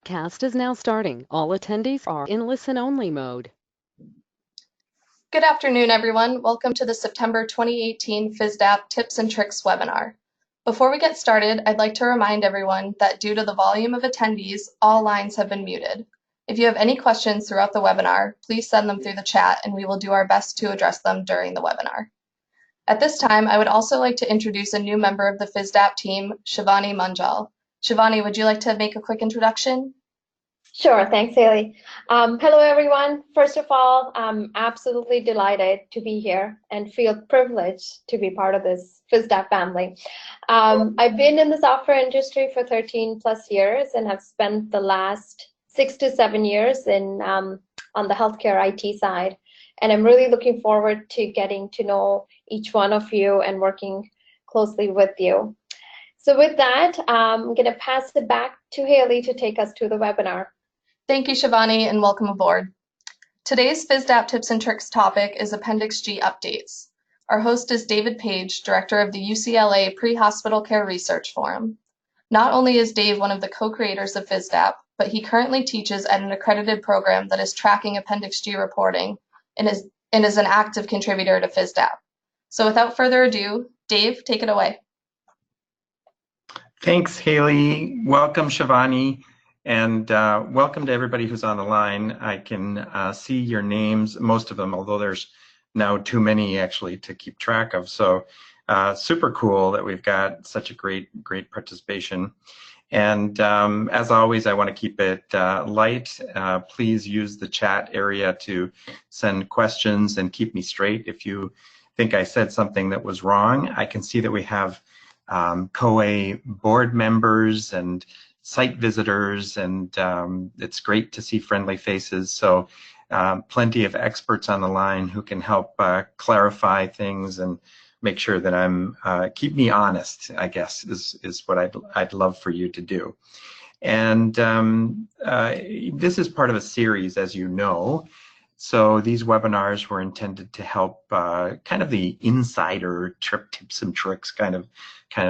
Cast is now starting. All attendees are in listen-only mode. Good afternoon, everyone. Welcome to the September 2018 Fisdap Tips and Tricks webinar. Before we get started, I'd like to remind everyone that due to the volume of attendees, all lines have been muted. If you have any questions throughout the webinar, please send them through the chat and we will do our best to address them during the webinar. At this time, I would also like to introduce a new member of the Fisdap team, Shivani Manjal. Shivani, would you like to make a quick introduction? Sure, thanks, Haley. Hello, everyone. First of all, I'm absolutely delighted to be here and feel privileged to be part of this Fisdap family. I've been in the software industry for 13 plus years and have spent the last 6 to 7 years on the healthcare IT side. And I'm really looking forward to getting to know each one of you and working closely with you. So with that, I'm going to pass it back to Haley to take us to the webinar. Thank you, Shivani, and welcome aboard. Today's Fisdap Tips and Tricks topic is Appendix G updates. Our host is David Page, director of the UCLA Pre-Hospital Care Research Forum. Not only is Dave one of the co-creators of Fisdap, but he currently teaches at an accredited program that is tracking Appendix G reporting and is an active contributor to Fisdap. So without further ado, Dave, take it away. Thanks, Haley. Welcome, Shivani. And welcome to everybody who's on the line. I can see your names, most of them, although there's now too many actually to keep track of. So super cool that we've got such a great participation. And as always, I want to keep it light. Please use the chat area to send questions and keep me straight. If you think I said something that was wrong, I can see that we have COA board members and site visitors, and it's great to see friendly faces. So plenty of experts on the line who can help clarify things and make sure that I'm keep me honest, I guess, is what I'd love for you to do. And this is part of a series, as you know. So these webinars were intended to help kind of the insider tips and tricks kind of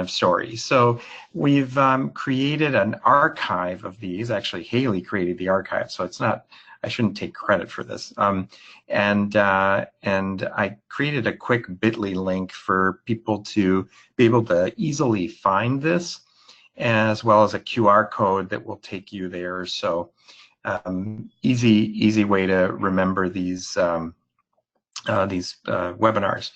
story. So we've created an archive of these. Actually, Haley created the archive, so it's not, I shouldn't take credit for this. And I created a quick bit.ly link for people to be able to easily find this, as well as a QR code that will take you there. So easy way to remember these webinars.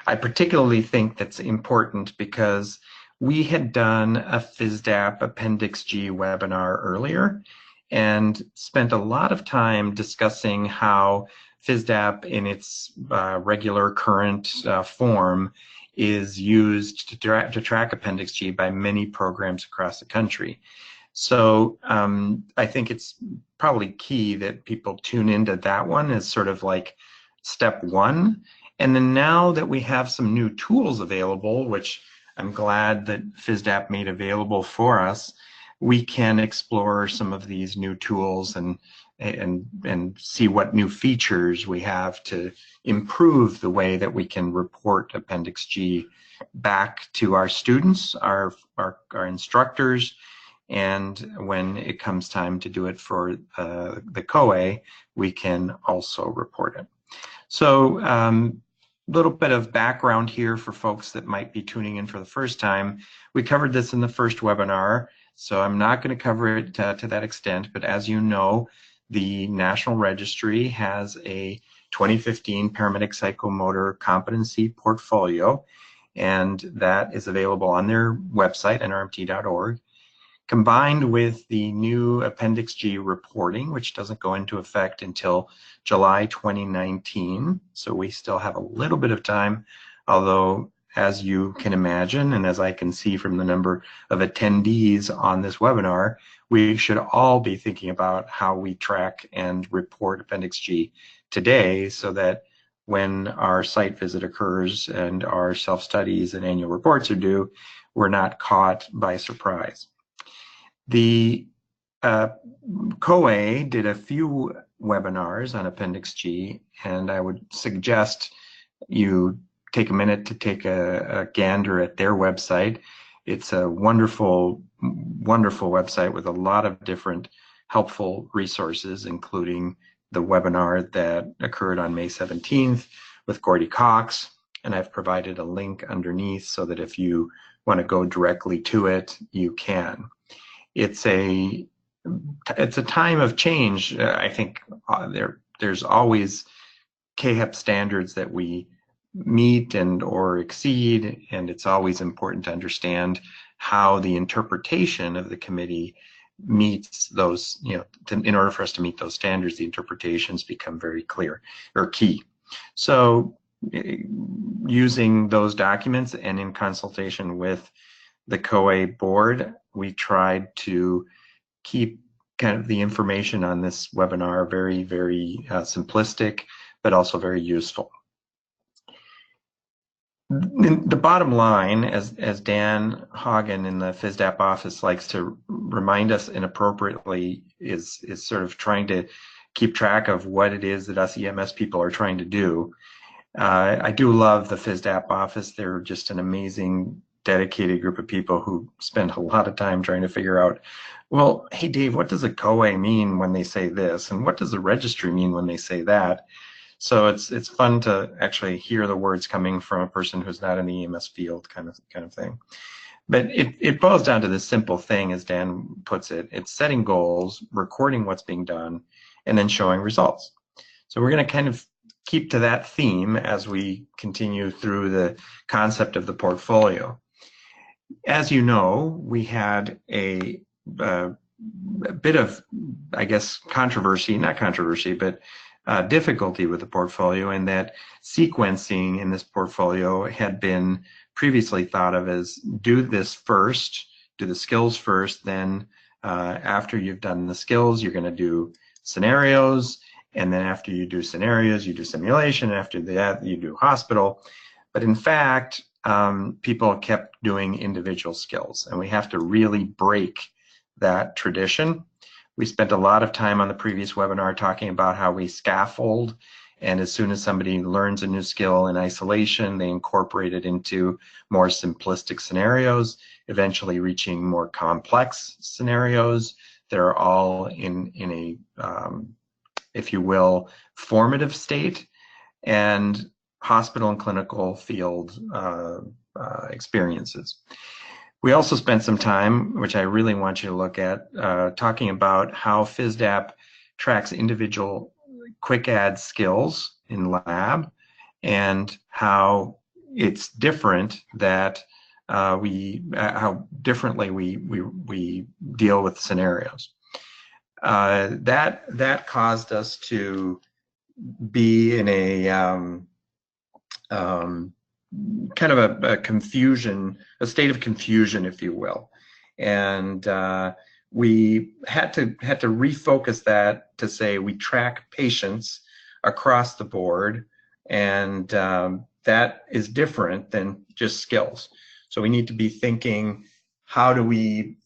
I particularly think that's important because we had done a Fisdap Appendix G webinar earlier and spent a lot of time discussing how Fisdap in its regular current form is used to track Appendix G by many programs across the country. So I think it's probably key that people tune into that one as sort of like step one. And then now that we have some new tools available, which I'm glad that Fisdap made available for us, we can explore some of these new tools and see what new features we have to improve the way that we can report Appendix G back to our students, our instructors, and when it comes time to do it for the COA, we can also report it. So little bit of background here for folks that might be tuning in for the first time. We covered this in the first webinar, so I'm not going to cover it to that extent, but as you know, the National Registry has a 2015 Paramedic Psychomotor Competency Portfolio, and that is available on their website, nrmt.org. Combined with the new Appendix G reporting, which doesn't go into effect until July 2019. So we still have a little bit of time, although as you can imagine, and as I can see from the number of attendees on this webinar, we should all be thinking about how we track and report Appendix G today so that when our site visit occurs and our self-studies and annual reports are due, we're not caught by surprise. The COA did a few webinars on Appendix G, and I would suggest you take a minute to take a gander at their website. It's a wonderful website with a lot of different helpful resources, including the webinar that occurred on May 17th with Gordy Cox, and I've provided a link underneath so that if you want to go directly to it, you can. It's a time of change. I think there's always CAHEP standards that we meet and or exceed, and it's always important to understand how the interpretation of the committee meets those, in order for us to meet those standards, the interpretations become very clear or key. So using those documents and in consultation with the COA board, we tried to keep kind of the information on this webinar very, very simplistic, but also very useful. The bottom line, as Dan Hagen in the Fisdap office likes to remind us inappropriately, is sort of trying to keep track of what it is that us EMS people are trying to do. I do love the Fisdap office. They're just an amazing, dedicated group of people who spend a lot of time trying to figure out, well, hey Dave, what does a COA mean when they say this? And what does the registry mean when they say that? So it's fun to actually hear the words coming from a person who's not in the EMS field, kind of thing. But it boils down to this simple thing, as Dan puts it. It's setting goals, recording what's being done, and then showing results. So we're going to kind of keep to that theme as we continue through the concept of the portfolio. As you know, we had a bit of, I guess, difficulty with the portfolio, in that sequencing in this portfolio had been previously thought of as do this first, do the skills first, then after you've done the skills, you're going to do scenarios, and then after you do scenarios, you do simulation, and after that, you do hospital. But in fact, people kept doing individual skills, and we have to really break that tradition. We spent a lot of time on the previous webinar talking about how we scaffold, and as soon as somebody learns a new skill in isolation, they incorporate it into more simplistic scenarios, eventually reaching more complex scenarios that are all in a, if you will, formative state, and hospital and clinical field experiences. We also spent some time, which I really want you to look at, talking about how Fisdap tracks individual quick add skills in lab, and how it's different that how differently we deal with scenarios. That caused us to be in a kind of a state of confusion, if you will, and we had to refocus that to say we track patients across the board, and that is different than just skills. So we need to be thinking, how do we,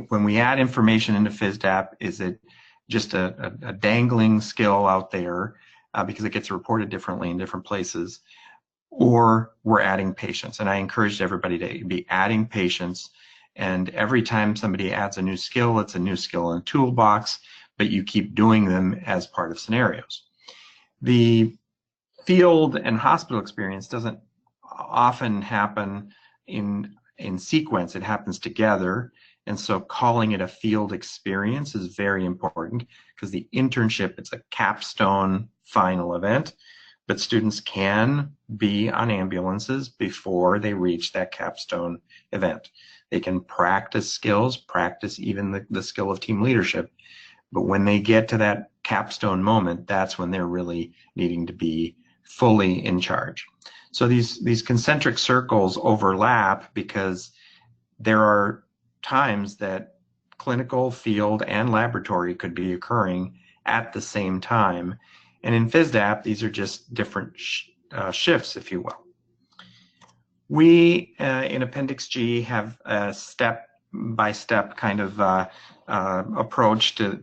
when we add information into Fisdap, is it just a dangling skill out there because it gets reported differently in different places, or we're adding patients? And I encouraged everybody to be adding patients, and every time somebody adds a new skill, it's a new skill in a toolbox, but you keep doing them as part of scenarios. The field and hospital experience doesn't often happen in sequence. It happens together, and so calling it a field experience is very important, because the internship, it's a capstone final event, but students can be on ambulances before they reach that capstone event. They can practice skills, practice even the skill of team leadership, but when they get to that capstone moment, that's when they're really needing to be fully in charge. So these concentric circles overlap because there are times that clinical, field, and laboratory could be occurring at the same time. And in Fisdap, these are just different shifts, if you will. We, in Appendix G, have a step-by-step kind of approach to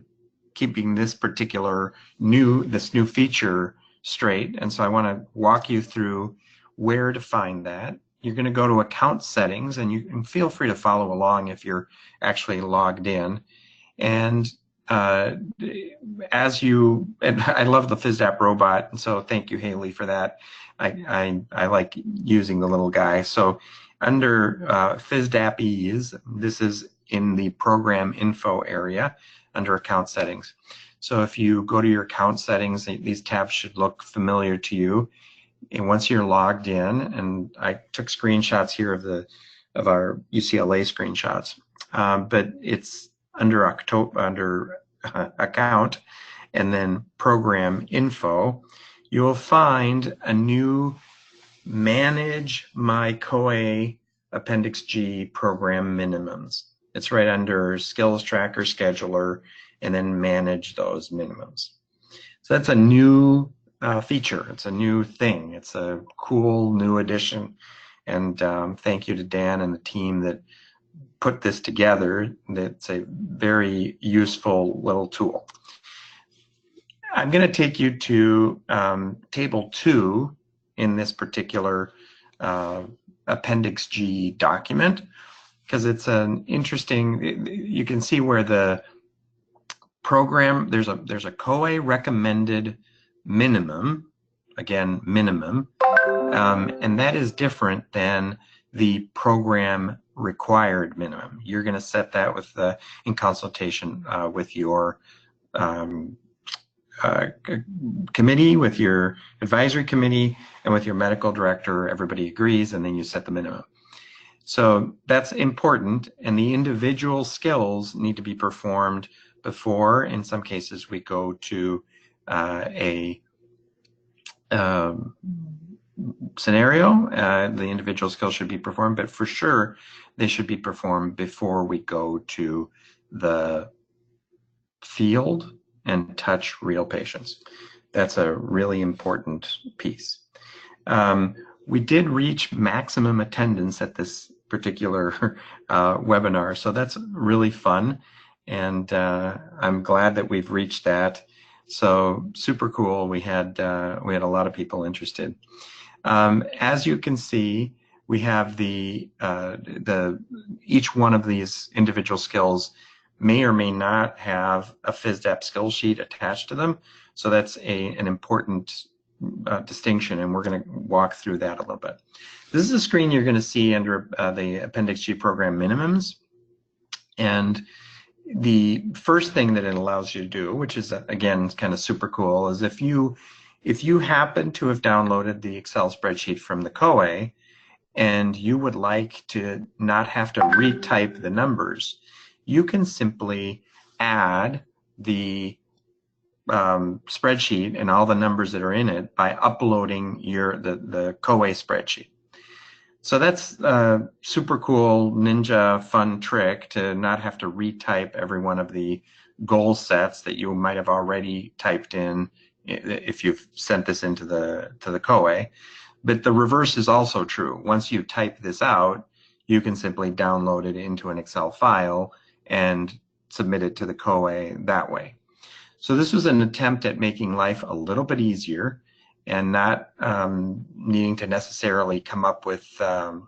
keeping this particular new feature straight. And so I want to walk you through where to find that. You're going to go to account settings, and you can feel free to follow along if you're actually logged in. And as you, and I love the Fisdap robot, and so thank you, Haley, for that. I like using the little guy. So under Fisdap ease, this is in the program info area under account settings. So if you go to your account settings, these tabs should look familiar to you. And once you're logged in, and I took screenshots here of our UCLA screenshots, but it's under account and then program info, you'll find a new manage my COA Appendix G program minimums. It's right under skills tracker scheduler and then manage those minimums. So that's a new feature. It's a new thing. It's a cool new addition. And thank you to Dan and the team that put this together. That's a very useful little tool. I'm going to take you to table 2 in this particular Appendix G document, because it's an interesting, you can see where the program, there's a COA recommended minimum, again, minimum, and that is different than the program required minimum. You're going to set that with in consultation with your committee, with your advisory committee, and with your medical director. Everybody agrees, and then you set the minimum. So that's important, and the individual skills need to be performed before, in some cases, we go to a scenario. The individual skills should be performed, but for sure, they should be performed before we go to the field and touch real patients. That's a really important piece. We did reach maximum attendance at this particular webinar, so that's really fun, and I'm glad that we've reached that. So super cool. We had a lot of people interested. As you can see, we have each one of these individual skills may or may not have a Fisdap skill sheet attached to them. So that's an important distinction, and we're going to walk through that a little bit. This is a screen you're going to see under the Appendix G program minimums. And the first thing that it allows you to do, which is, again, kind of super cool, is if you happen to have downloaded the Excel spreadsheet from the COA and you would like to not have to retype the numbers, you can simply add the spreadsheet and all the numbers that are in it by uploading the COA spreadsheet. So that's a super cool ninja fun trick to not have to retype every one of the goal sets that you might have already typed in if you've sent this into the COA. But the reverse is also true. Once you type this out, you can simply download it into an Excel file and submit it to the COA that way. So this was an attempt at making life a little bit easier and not needing to necessarily come up with, have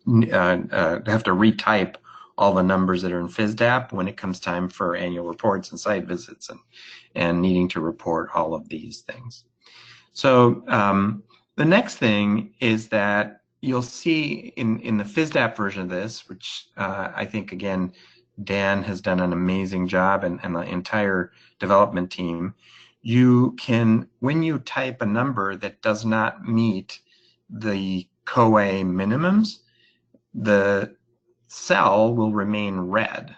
to retype all the numbers that are in Fisdap when it comes time for annual reports and site visits and needing to report all of these things. So the next thing is that you'll see in the Fisdap version of this, which I think, again, Dan has done an amazing job, and the entire development team, you can, when you type a number that does not meet the COA minimums, the cell will remain red.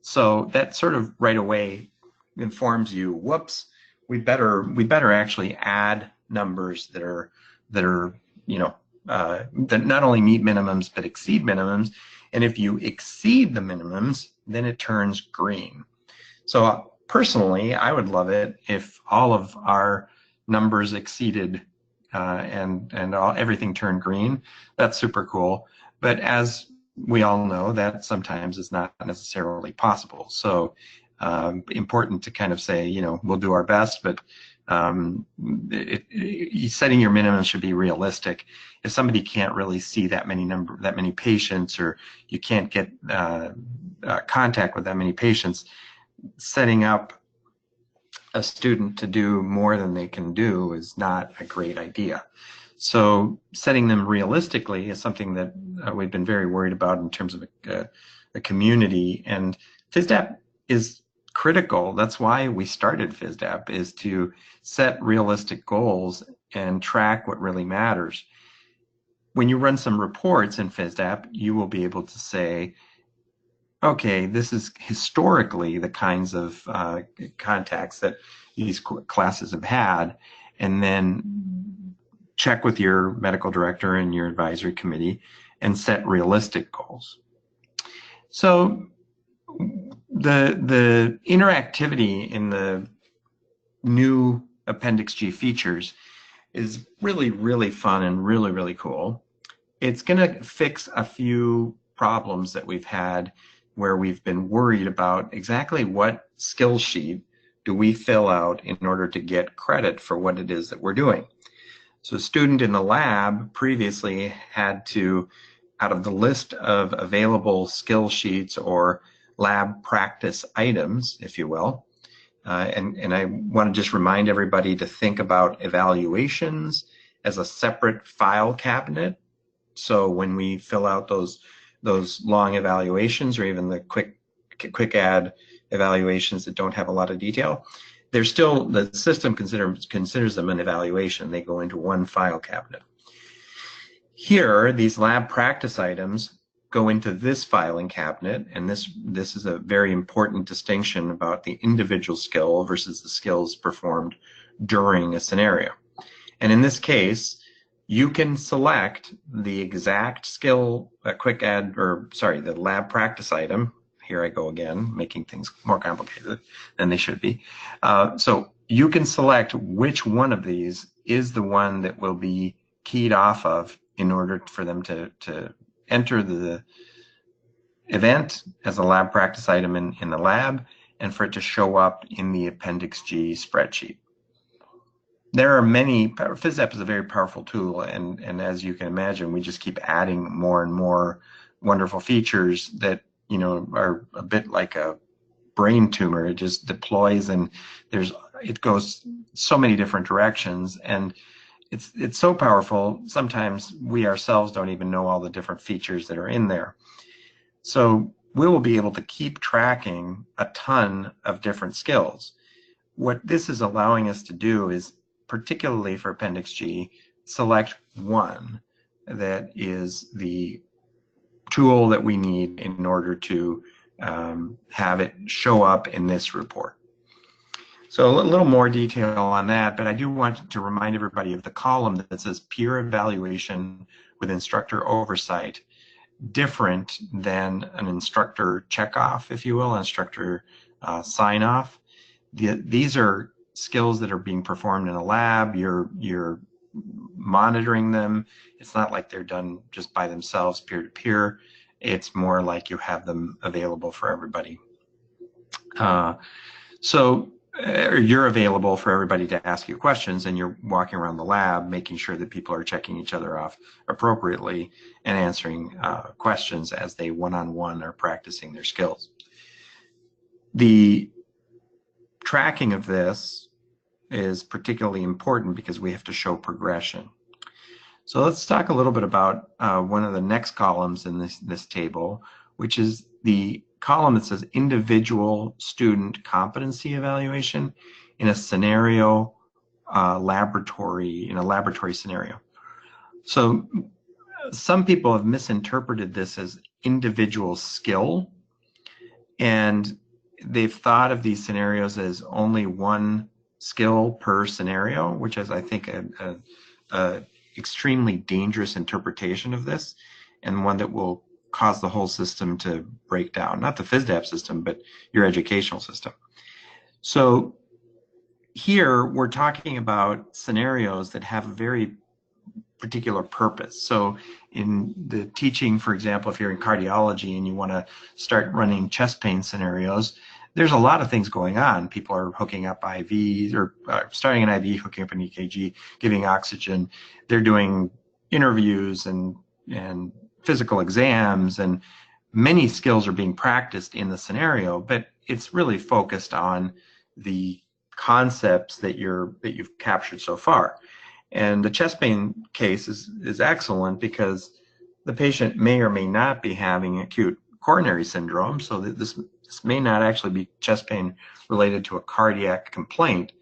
So that sort of right away informs you, whoops, we better actually add numbers that are that not only meet minimums but exceed minimums. And if you exceed the minimums, then it turns green. So personally, I would love it if all of our numbers exceeded and everything turned green. That's super cool. But as we all know, that sometimes is not necessarily possible. So important to kind of say, we'll do our best, but setting your minimum should be realistic. If somebody can't really see that many patients, or you can't get contact with that many patients, setting up a student to do more than they can do is not a great idea. So setting them realistically is something that we've been very worried about in terms of a community, and Fisdap is critical. That's why we started Fisdap, is to set realistic goals and track what really matters. When you run some reports in Fisdap, you will be able to say, okay, this is historically the kinds of contacts that these classes have had, and then check with your medical director and your advisory committee and set realistic goals. So the interactivity in the new Appendix G features is really, really fun and really, really cool. It's going to fix a few problems that we've had where we've been worried about exactly what skill sheet do we fill out in order to get credit for what it is that we're doing. So a student in the lab previously had to, out of the list of available skill sheets or lab practice items, if you will, and I want to just remind everybody to think about evaluations as a separate file cabinet. So when we fill out those long evaluations, or even the quick add evaluations that don't have a lot of detail, they're still, the system considers them an evaluation. They go into one file cabinet. Here, these lab practice items go into this filing cabinet, and this is a very important distinction about the individual skill versus the skills performed during a scenario. And in this case, you can select the exact skill, the lab practice item. Here I go again, making things more complicated than they should be. So you can select which one of these is the one that will be keyed off of in order for them to enter the event as a lab practice item in the lab, and for it to show up in the Appendix G spreadsheet. There are many, Fisdap is a very powerful tool, and as you can imagine, we just keep adding more and more wonderful features that, you know, are a bit like a brain tumor. It just deploys, and it goes so many different directions, and it's so powerful, sometimes we ourselves don't even know all the different features that are in there. So we will be able to keep tracking a ton of different skills. What this is allowing us to do is, particularly for Appendix G, select one that is the tool that we need in order to have it show up in this report. So a little more detail on that, but I do want to remind everybody of the column that says peer evaluation with instructor oversight, different than an instructor checkoff, if you will, instructor sign-off. These are skills that are being performed in a lab. You're monitoring them. It's not like they're done just by themselves, peer-to-peer. It's more like you have them available for everybody. You're available for everybody to ask you questions, and you're walking around the lab making sure that people are checking each other off appropriately and answering questions as they one-on-one are practicing their skills. The tracking of this is particularly important because we have to show progression. So let's talk a little bit about one of the next columns in this table, which is the column that says individual student competency evaluation in a scenario laboratory scenario. So some people have misinterpreted this as individual skill, and they've thought of these scenarios as only one skill per scenario, which is, I think, a extremely dangerous interpretation of this, and one that will cause the whole system to break down. Not the Fisdap system, but your educational system. So here we're talking about scenarios that have a very particular purpose. So in the teaching, for example, if you're in cardiology and you want to start running chest pain scenarios, there's a lot of things going on. People are hooking up IVs, or starting an IV, hooking up an EKG, giving oxygen. They're doing interviews and physical exams, and many skills are being practiced in the scenario, but it's really focused on the concepts that you've captured so far. And the chest pain case is excellent because the patient may or may not be having acute coronary syndrome, so that this may not actually be chest pain related to a cardiac complaint.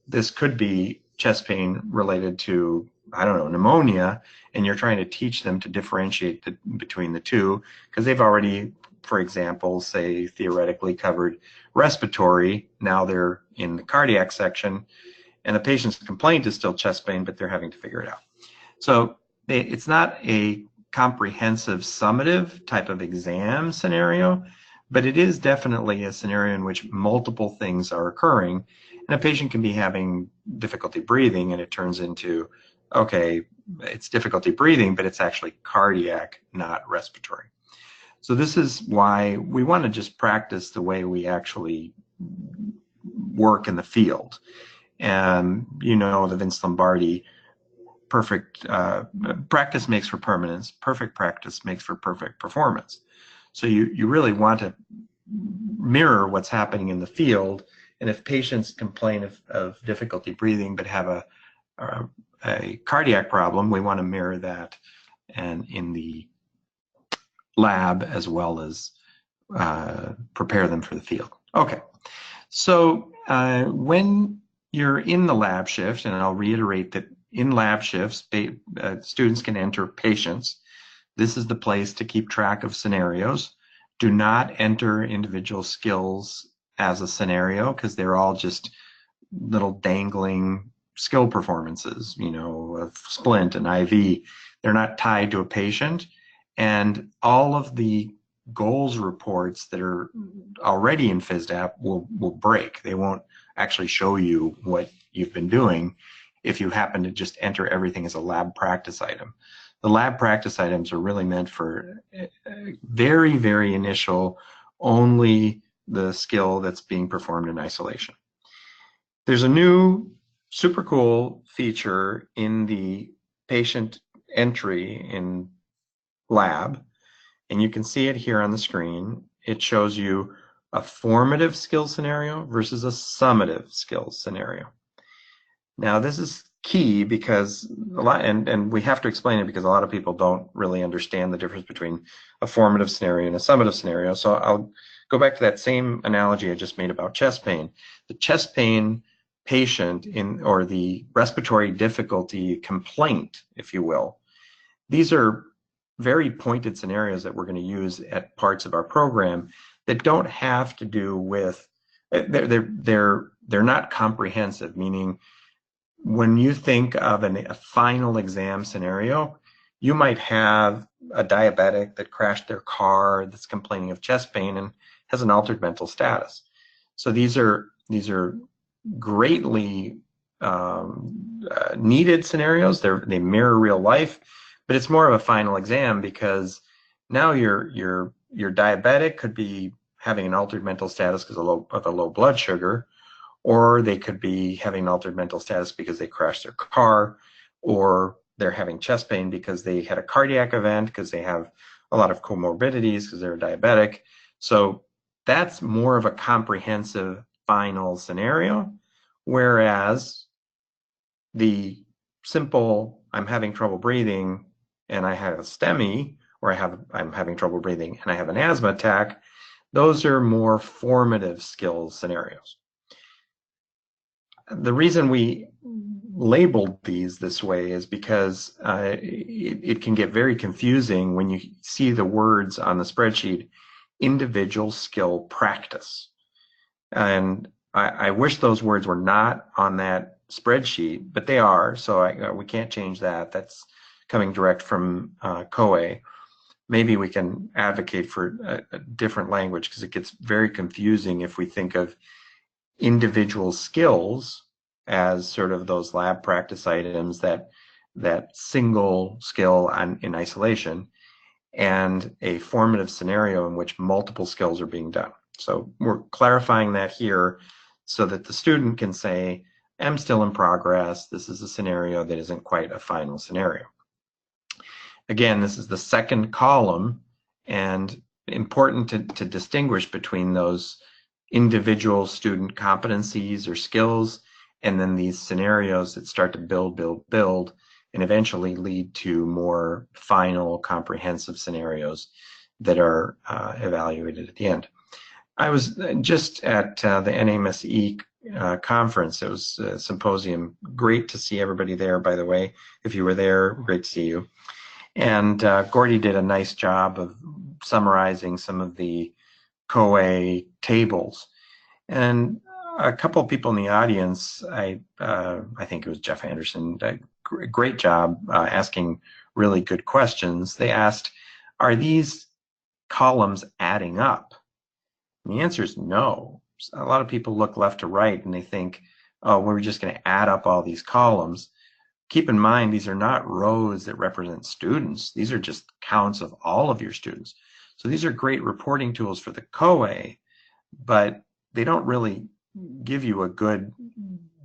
This could be chest pain related to, I don't know, pneumonia, and you're trying to teach them to differentiate between the two because they've already, for example, say theoretically covered respiratory. Now they're in the cardiac section, and the patient's complaint is still chest pain, but they're having to figure it out. So it's not a comprehensive summative type of exam scenario, but it is definitely a scenario in which multiple things are occurring, and a patient can be having difficulty breathing, and it turns into, okay, it's difficulty breathing, but it's actually cardiac, not respiratory. So this is why we want to just practice the way we actually work in the field. And you know the Vince Lombardi, perfect practice makes for permanence, perfect practice makes for perfect performance. So you really want to mirror what's happening in the field, and if patients complain of difficulty breathing but have a cardiac problem, we want to mirror that and in the lab as well as prepare them for the field. Okay, so when you're in the lab shift, and I'll reiterate that in lab shifts, students can enter patients. This is the place to keep track of scenarios. Do not enter individual skills as a scenario because they're all just little dangling skill performances, you know, a splint, an IV. They're not tied to a patient. And all of the goals reports that are already in Fisdap will break. They won't actually show you what you've been doing if you happen to just enter everything as a lab practice item. The lab practice items are really meant for very, very initial, only the skill that's being performed in isolation. There's a new super cool feature in the patient entry in lab, and you can see it here on the screen. It shows you a formative skill scenario versus a summative skill scenario. Now this is key because a lot, and we have to explain it because a lot of people don't really understand the difference between a formative scenario and a summative scenario. So I'll go back to that same analogy I just made about chest pain. The chest pain patient or the respiratory difficulty complaint, if you will, these are very pointed scenarios that we're going to use at parts of our program that don't have to do with, they're not comprehensive, meaning when you think of a final exam scenario, you might have a diabetic that crashed their car that's complaining of chest pain and has an altered mental status. So these are greatly needed scenarios. They mirror real life, but it's more of a final exam because now your diabetic could be having an altered mental status because of a low blood sugar, or they could be having an altered mental status because they crashed their car, or they're having chest pain because they had a cardiac event, because they have a lot of comorbidities, because they're diabetic. So that's more of a comprehensive final scenario, whereas the simple, I'm having trouble breathing and I have a STEMI, or I'm having trouble breathing and I have an asthma attack, those are more formative skills scenarios. The reason we labeled these this way is because it can get very confusing when you see the words on the spreadsheet, individual skill practice. And I wish those words were not on that spreadsheet, but they are, so we can't change that. That's coming direct from COE. Maybe we can advocate for a different language because it gets very confusing if we think of individual skills as sort of those lab practice items, that single skill in isolation, and a formative scenario in which multiple skills are being done. So we're clarifying that here so that the student can say, I'm still in progress. This is a scenario that isn't quite a final scenario. Again, this is the second column, and important to distinguish between those individual student competencies or skills and then these scenarios that start to build, and eventually lead to more final comprehensive scenarios that are evaluated at the end. I was just at the NAMSE conference. It was a symposium. Great to see everybody there, by the way. If you were there, great to see you. And Gordy did a nice job of summarizing some of the COA tables. And a couple of people in the audience, I think it was Jeff Anderson, great job asking really good questions. They asked, are these columns adding up? And the answer is no. A lot of people look left to right and they think, oh, we're just going to add up all these columns. Keep in mind, these are not rows that represent students. These are just counts of all of your students. So these are great reporting tools for the COA, but they don't really give you a good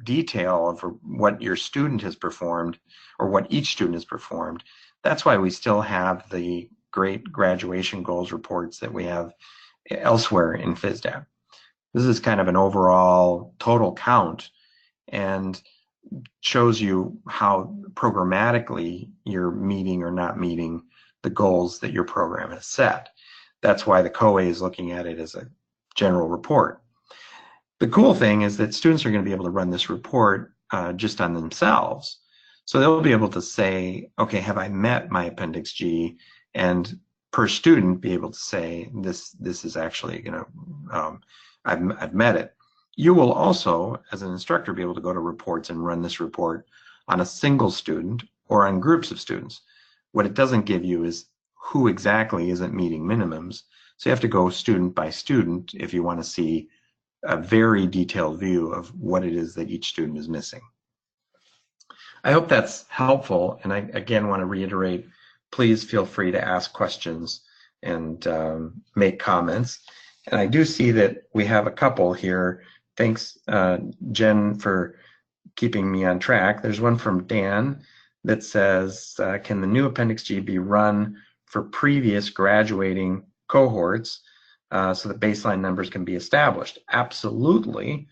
detail of what your student has performed or what each student has performed. That's why we still have the great graduation goals reports that we have elsewhere in Fisdap. This is kind of an overall total count and shows you how programmatically you're meeting or not meeting the goals that your program has set. That's why the COA is looking at it as a general report. The cool thing is that students are going to be able to run this report just on themselves. So they'll be able to say, okay, have I met my Appendix G? And per student be able to say, this is actually, I've met it. You will also, as an instructor, be able to go to reports and run this report on a single student or on groups of students. What it doesn't give you is who exactly isn't meeting minimums. So you have to go student by student if you want to see a very detailed view of what it is that each student is missing. I hope that's helpful, and I again want to reiterate, please feel free to ask questions and make comments. And I do see that we have a couple here. Thanks, Jen, for keeping me on track. There's one from Dan that says, can the new Appendix G be run for previous graduating cohorts so that baseline numbers can be established? Absolutely.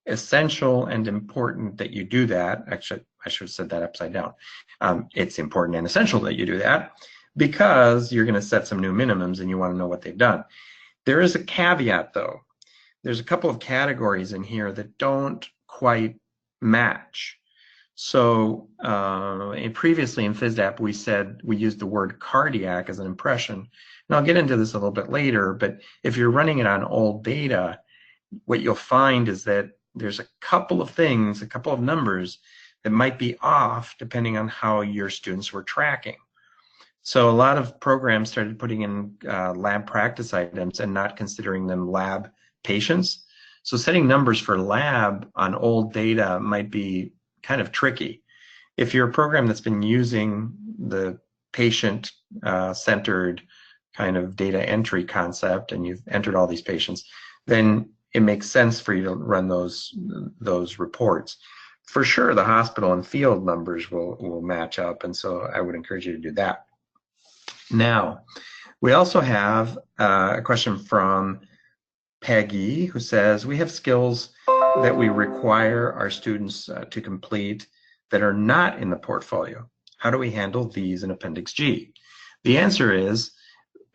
Essential and important that you do that. Actually, I should have said that upside down. It's important and essential that you do that because you're going to set some new minimums and you want to know what they've done. There is a caveat, though. There's a couple of categories in here that don't quite match. So previously in Fisdap, we said we used the word cardiac as an impression. And I'll get into this a little bit later, but if you're running it on old data, what you'll find is that there's a couple of things, a couple of numbers that might be off depending on how your students were tracking. So a lot of programs started putting in lab practice items and not considering them lab patients. So setting numbers for lab on old data might be kind of tricky. If you're a program that's been using the patient-centered kind of data entry concept and you've entered all these patients, then it makes sense for you to run those reports. For sure, the hospital and field numbers will match up, and so I would encourage you to do that. Now, we also have a question from Peggy, who says, we have skills that we require our students to complete that are not in the portfolio. How do we handle these in Appendix G? The answer is,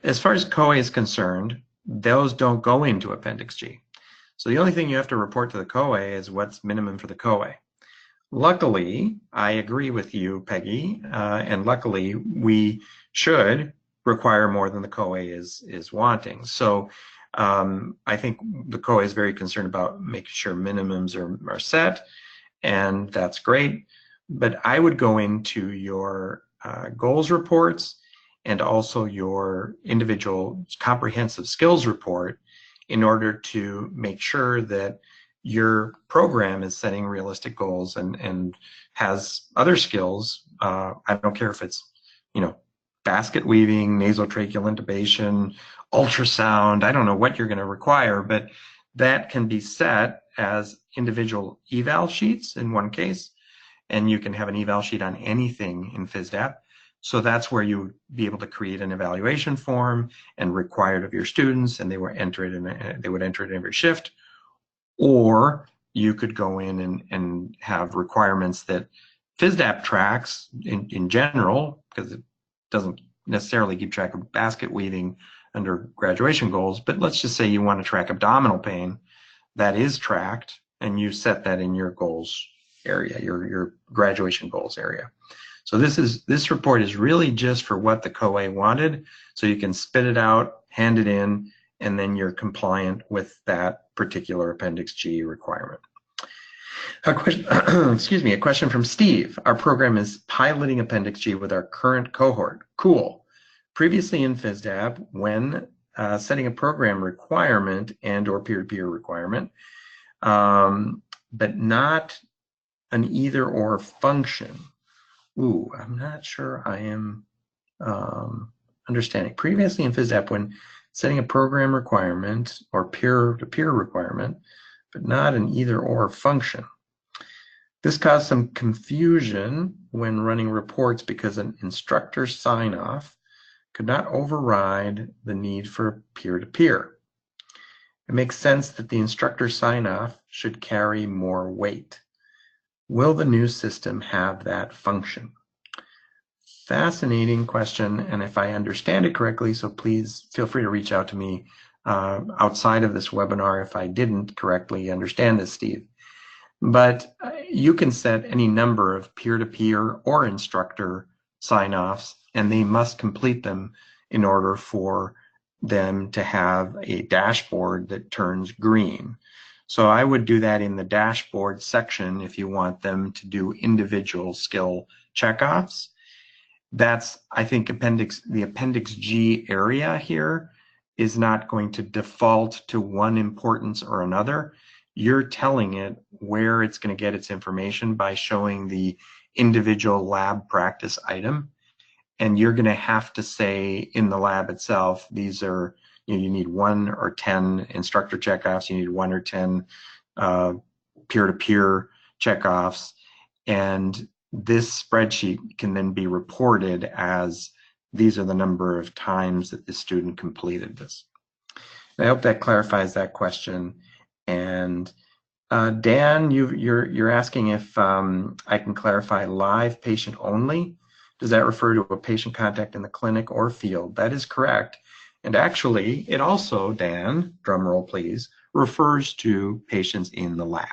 as far as COA is concerned, those don't go into Appendix G. So the only thing you have to report to the COA is what's minimum for the COA. Luckily, I agree with you, Peggy, and luckily we should require more than the COA is wanting. So I think the COA is very concerned about making sure minimums are set, and that's great. But I would go into your goals reports and also your individual comprehensive skills report in order to make sure that your program is setting realistic goals and has other skills. I don't care if it's, basket weaving, nasotracheal intubation, ultrasound, I don't know what you're going to require, but that can be set as individual eval sheets in one case, and you can have an eval sheet on anything in Fisdap. So that's where you would be able to create an evaluation form and require it of your students, and they would enter it in every shift. Or you could go in and have requirements that Fisdap tracks in general, because it doesn't necessarily keep track of basket weaving under graduation goals, but let's just say you want to track abdominal pain. That is tracked, and you set that in your goals area, your graduation goals area. So this report is really just for what the COA wanted, so you can spit it out, hand it in, and then you're compliant with that particular Appendix G requirement. A question, excuse me, a question from Steve. Our program is piloting Appendix G with our current cohort. Cool. Previously in Fisdap, when setting a program requirement and or peer-to-peer requirement, but not an either or function. Ooh, I'm not sure I am understanding. Previously in Fisdap, when setting a program requirement or peer-to-peer requirement, but not an either or function. This caused some confusion when running reports because an instructor sign-off could not override the need for peer-to-peer. It makes sense that the instructor sign-off should carry more weight. Will the new system have that function? Fascinating question, and if I understand it correctly, so please feel free to reach out to me outside of this webinar if I didn't correctly understand this, Steve. But you can set any number of peer-to-peer or instructor sign-offs, and they must complete them in order for them to have a dashboard that turns green. So I would do that in the dashboard section if you want them to do individual skill checkoffs. That's, I think, the Appendix G area here is not going to default to one importance or another. You're telling it where it's going to get its information by showing the individual lab practice item. And you're going to have to say in the lab itself, these are, you need 1 or 10 instructor checkoffs, you need 1 or 10 peer-to-peer checkoffs, and this spreadsheet can then be reported as these are the number of times that the student completed this. I hope that clarifies that question. And Dan, you're asking if I can clarify live patient only. Does that refer to a patient contact in the clinic or field? That is correct. And actually, it also, Dan, drum roll please, refers to patients in the lab.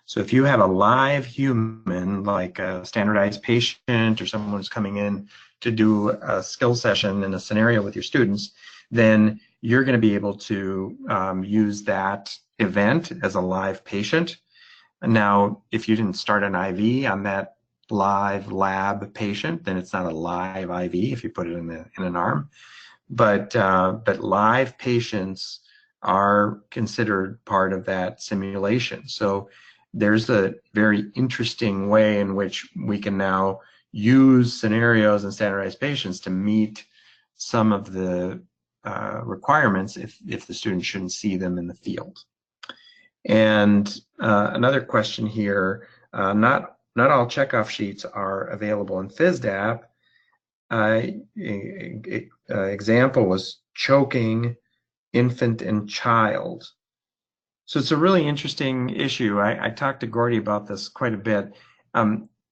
So if you have a live human, like a standardized patient or someone who's coming in to do a skill session in a scenario with your students, then you're going to be able to use that event as a live patient. Now, if you didn't start an IV on that live lab patient, then it's not a live IV if you put it in an arm. But live patients are considered part of that simulation. So there's a very interesting way in which we can now use scenarios and standardized patients to meet some of the requirements if the student shouldn't see them in the field. And another question here, not all checkoff sheets are available in Fisdap. Example was choking infant and child. So it's a really interesting issue. I talked to Gordy about this quite a bit.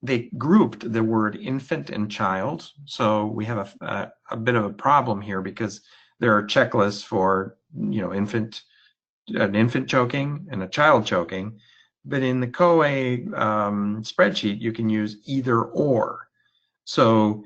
They grouped the word infant and child. So we have a bit of a problem here because there are checklists for, an infant choking and a child choking. But in the COA spreadsheet, you can use either or. So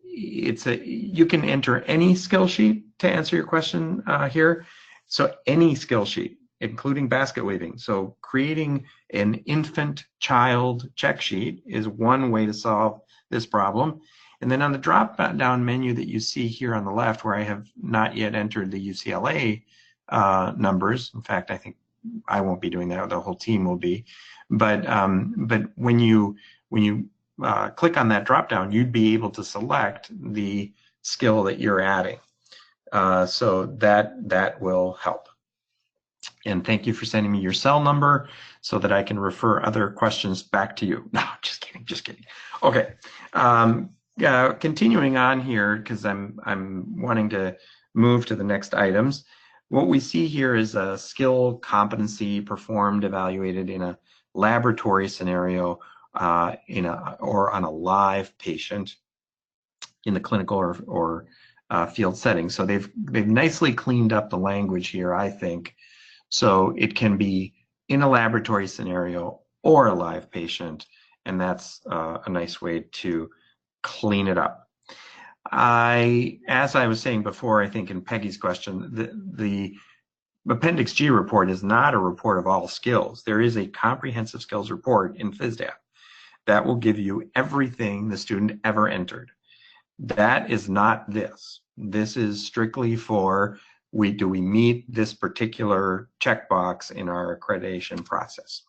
you can enter any skill sheet to answer your question here. So any skill sheet, including basket weaving. So creating an infant child check sheet is one way to solve this problem. And then on the drop down menu that you see here on the left, where I have not yet entered the UCLA numbers. In fact, I think I won't be doing that. The whole team will be. But when you click on that drop down, you'd be able to select the skill that you're adding. So that will help. And thank you for sending me your cell number so that I can refer other questions back to you. No, just kidding. Okay. continuing on here, because I'm wanting to move to the next items. What we see here is a skill competency performed, evaluated in a laboratory scenario, or on a live patient in the clinical or field setting. So they've nicely cleaned up the language here, I think. So it can be in a laboratory scenario or a live patient, and that's a nice way to clean it up. As I was saying before, I think in Peggy's question, the Appendix G report is not a report of all skills. There is a comprehensive skills report in Fisdap that will give you everything the student ever entered. That is not this. This is strictly for do we meet this particular checkbox in our accreditation process.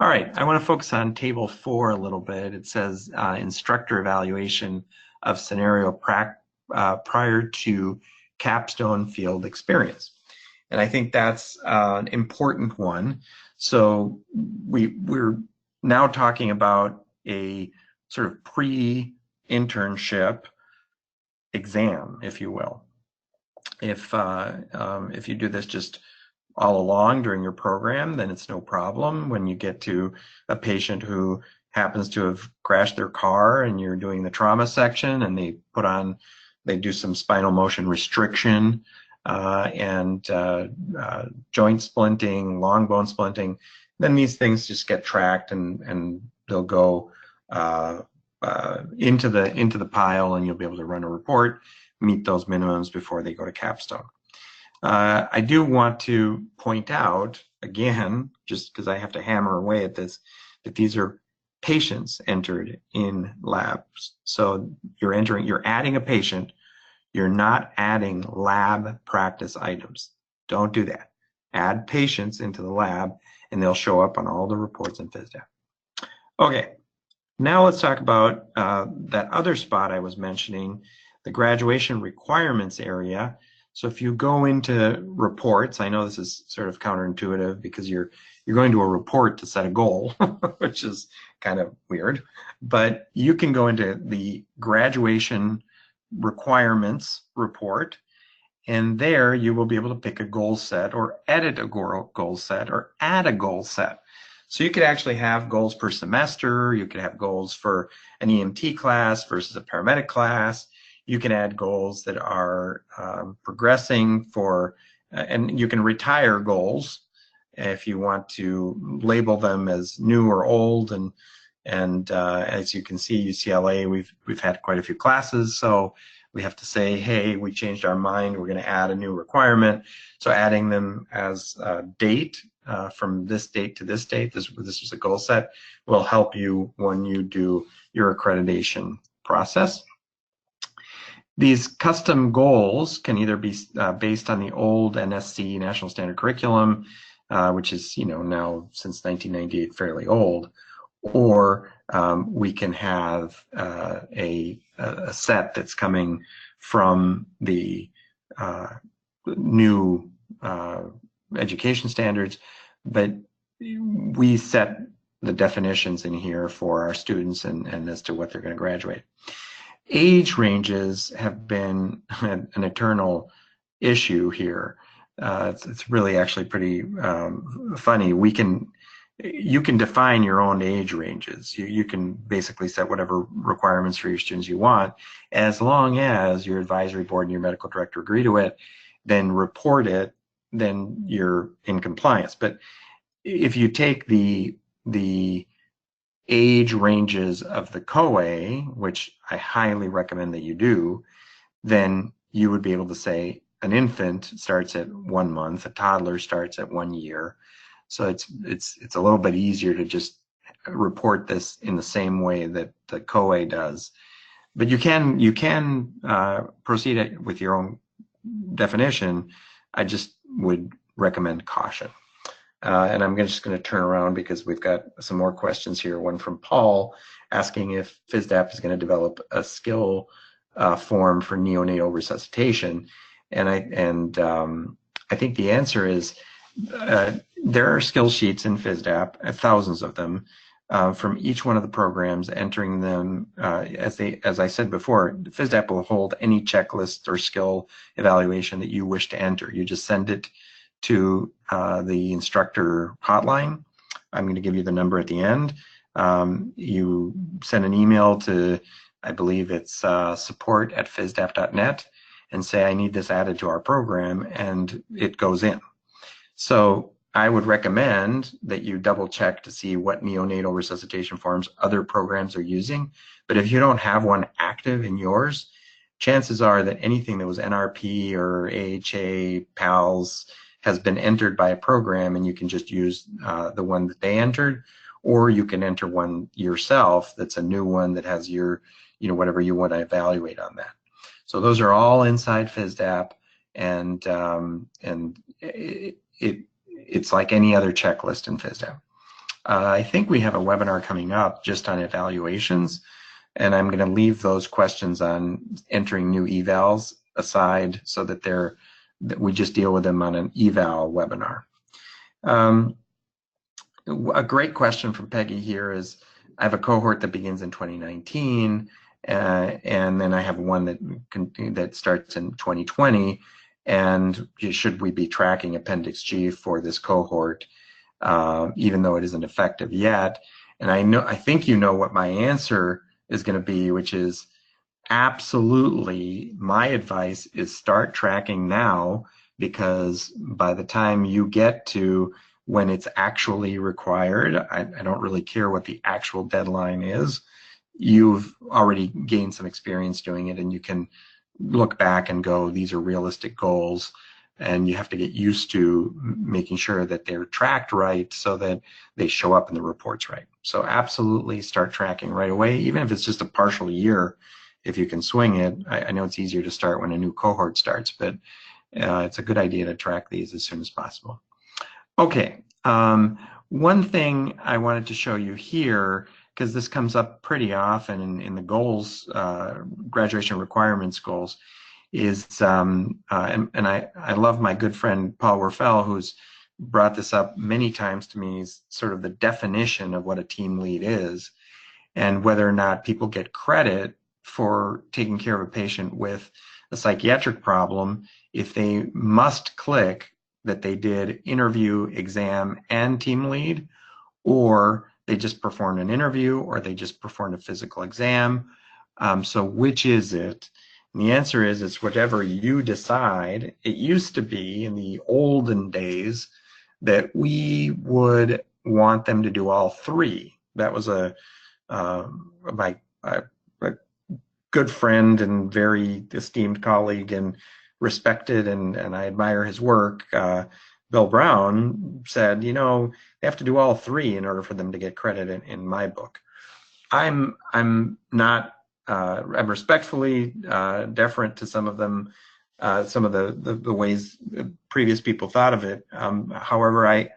All right, I want to focus on table 4 a little bit. It says instructor evaluation of scenario prior to capstone field experience. And I think that's an important one. So we're now talking about a sort of pre-internship exam, if you will. If you do this just all along during your program, then it's no problem. When you get to a patient who happens to have crashed their car and you're doing the trauma section and they do some spinal motion restriction and joint splinting, long bone splinting, then these things just get tracked and they'll go into the pile, and you'll be able to run a report, meet those minimums before they go to capstone. I do want to point out, again, just because I have to hammer away at this, that these are patients entered in labs. So you're adding a patient. You're not adding lab practice items. Don't do that. Add patients into the lab, and they'll show up on all the reports in Fisdap. Okay, now let's talk about that other spot I was mentioning, the graduation requirements area. So if you go into reports, I know this is sort of counterintuitive because you're going to a report to set a goal, which is kind of weird, but you can go into the graduation requirements report, and there you will be able to pick a goal set or edit a goal set or add a goal set. So you could actually have goals per semester. You could have goals for an EMT class versus a paramedic class. You can add goals that are progressing for, and you can retire goals if you want to label them as new or old. And as you can see, UCLA, we've had quite a few classes, so we have to say, hey, we changed our mind. We're going to add a new requirement. So adding them as a date from this date to this date, this was a goal set, will help you when you do your accreditation process. These custom goals can either be based on the old NSC, National Standard Curriculum, which is now since 1998 fairly old, or we can have a set that's coming from the new education standards, but we set the definitions in here for our students and as to what they're going to graduate. Age ranges have been an eternal issue here. It's really actually pretty funny. You can define your own age ranges. You can basically set whatever requirements for your students you want, as long as your advisory board and your medical director agree to it, then report it, then you're in compliance. But if you take the age ranges of the COA, which I highly recommend that you do, then you would be able to say an infant starts at 1 month, a toddler starts at 1 year. So it's a little bit easier to just report this in the same way that the COA does. But you can proceed with your own definition. I just would recommend caution. And I'm just going to turn around because we've got some more questions here. One from Paul asking if Fisdap is going to develop a skill form for neonatal resuscitation. And I think the answer is there are skill sheets in Fisdap, thousands of them, from each one of the programs, entering them as I said before. Fisdap will hold any checklist or skill evaluation that you wish to enter. You just send it to the instructor hotline. I'm going to give you the number at the end. You send an email to, I believe it's support@fisdap.net, and say, I need this added to our program, and it goes in. So I would recommend that you double check to see what neonatal resuscitation forms other programs are using. But if you don't have one active in yours, chances are that anything that was NRP or AHA, PALS has been entered by a program, and you can just use the one that they entered, or you can enter one yourself that's a new one that has your, whatever you want to evaluate on that. So those are all inside Fisdap, and it's like any other checklist in Fisdap. I think we have a webinar coming up just on evaluations, and I'm going to leave those questions on entering new evals aside so that we just deal with them on an eval webinar. A great question from Peggy here is, I have a cohort that begins in 2019, and then I have one that starts in 2020. And should we be tracking Appendix G for this cohort, even though it isn't effective yet? And I think you know what my answer is going to be, which is absolutely. My advice is start tracking now, because by the time you get to when it's actually required, I don't really care what the actual deadline is. You've already gained some experience doing it, and you can look back and go, these are realistic goals, and you have to get used to making sure that they're tracked right so that they show up in the reports right. So absolutely start tracking right away, even if it's just a partial year. If you can swing it, I know it's easier to start when a new cohort starts, but it's a good idea to track these as soon as possible. Okay, one thing I wanted to show you here, because this comes up pretty often in the goals, graduation requirements goals, is, and I love my good friend Paul Werfel, who's brought this up many times to me, is sort of the definition of what a team lead is, and whether or not people get credit for taking care of a patient with a psychiatric problem if they must click that they did interview, exam, and team lead, or they just performed an interview, or they just performed a physical exam. So which is it? And the answer is, it's whatever you decide. It used to be in the olden days that we would want them to do all three. That was my good friend and very esteemed colleague and respected, and I admire his work. Bill Brown said, they have to do all three in order for them to get credit in my book. I'm not. I'm respectfully deferent to some of them, some of the ways previous people thought of it. However, I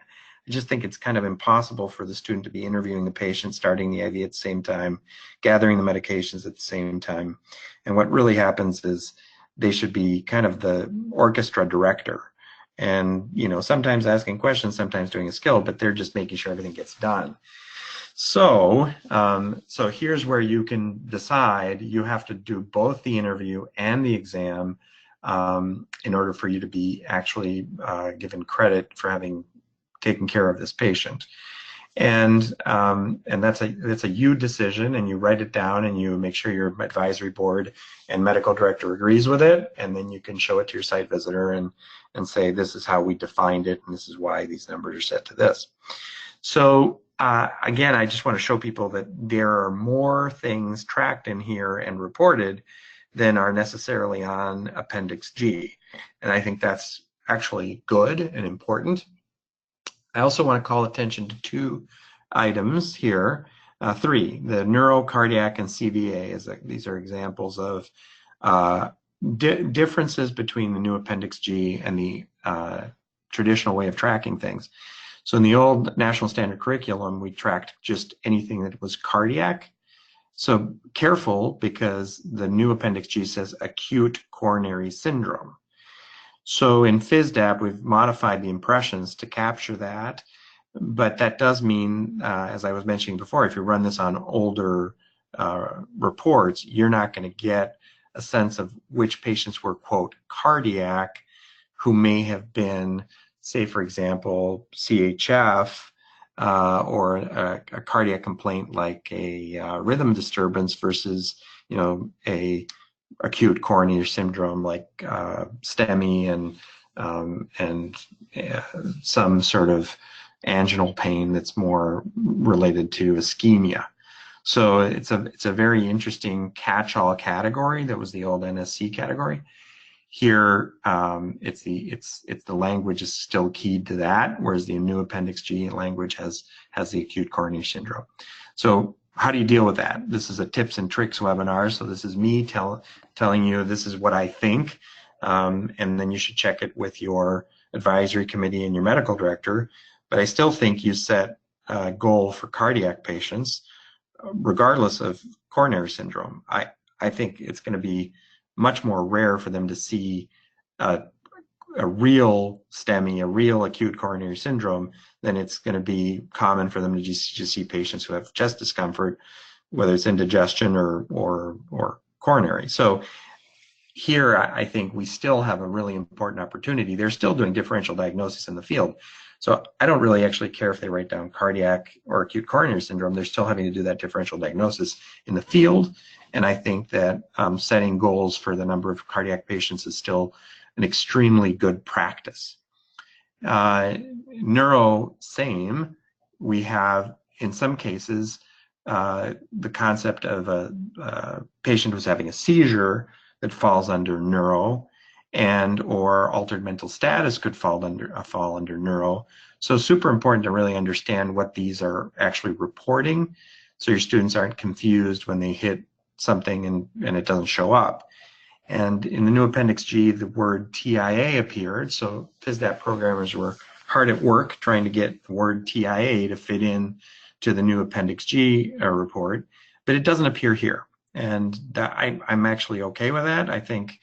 just think it's kind of impossible for the student to be interviewing the patient, starting the IV at the same time, gathering the medications at the same time. And what really happens is they should be kind of the orchestra director. And, sometimes asking questions, sometimes doing a skill, but they're just making sure everything gets done. So here's where you can decide. You have to do both the interview and the exam in order for you to be actually given credit for having taken care of this patient. And that's a you decision, and you write it down, and you make sure your advisory board and medical director agrees with it, and then you can show it to your site visitor and say, this is how we defined it, and this is why these numbers are set to this. So again, I just want to show people that there are more things tracked in here and reported than are necessarily on Appendix G, and I think that's actually good and important. I also want to call attention to two items here. Three, the neuro, cardiac, and CVA. These are examples of differences between the new Appendix G and the traditional way of tracking things. So in the old National Standard Curriculum, we tracked just anything that was cardiac. So careful, because the new Appendix G says acute coronary syndrome. So in Fisdap, we've modified the impressions to capture that, But that does mean, as I was mentioning before, if you run this on older reports, you're not going to get a sense of which patients were, quote, cardiac, who may have been, say, for example, CHF, or a cardiac complaint like a rhythm disturbance versus, a acute coronary syndrome like STEMI and some sort of anginal pain that's more related to ischemia. So it's a very interesting catch-all category that was the old NSC category. Here, it's the language is still keyed to that, whereas the new Appendix G language has the acute coronary syndrome. So how do you deal with that? This is a tips and tricks webinar, so this is me telling you this is what I think, and then you should check it with your advisory committee and your medical director. But I still think you set a goal for cardiac patients, regardless of coronary syndrome. I think it's going to be much more rare for them to see a real STEMI, a real acute coronary syndrome, than it's going to be common for them to just see patients who have chest discomfort, whether it's indigestion or coronary. So here, I think we still have a really important opportunity. They're still doing differential diagnosis in the field. So I don't really actually care if they write down cardiac or acute coronary syndrome. They're still having to do that differential diagnosis in the field. And I think that setting goals for the number of cardiac patients is still an extremely good practice. Neuro, same. We have, in some cases, the concept of a patient who's having a seizure that falls under neuro, and or altered mental status could fall under neuro. So super important to really understand what these are actually reporting, so your students aren't confused when they hit something and it doesn't show up. And in the new Appendix G, the word TIA appeared, so Fisdap programmers were hard at work trying to get the word TIA to fit in to the new Appendix G report, but it doesn't appear here. And I'm actually okay with that. I think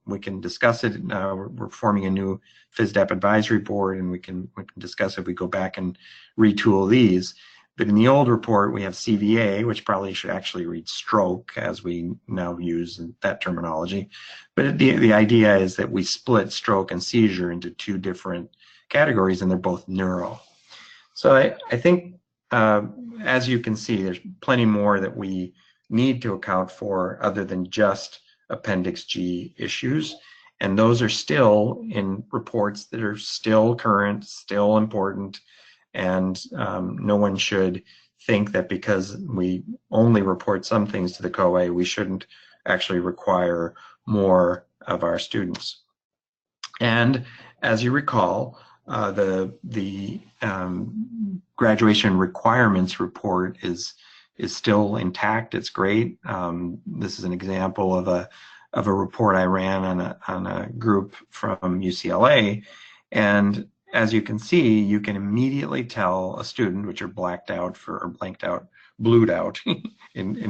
we can discuss it. We're forming a new Fisdap advisory board, and we can discuss if we go back and retool these. But in the old report, we have CVA, which probably should actually read stroke, as we now use that terminology. But the idea is that we split stroke and seizure into two different categories, and they're both neuro. So I think, as you can see, there's plenty more that we need to account for other than just Appendix G issues. And those are still in reports that are still current, still important. And no one should think that because we only report some things to the COA, we shouldn't actually require more of our students. And as you recall, the graduation requirements report is still intact. It's great. This is an example of a report I ran on a group from UCLA, and as you can see, you can immediately tell a student, which are blacked out or blanked out, blued out,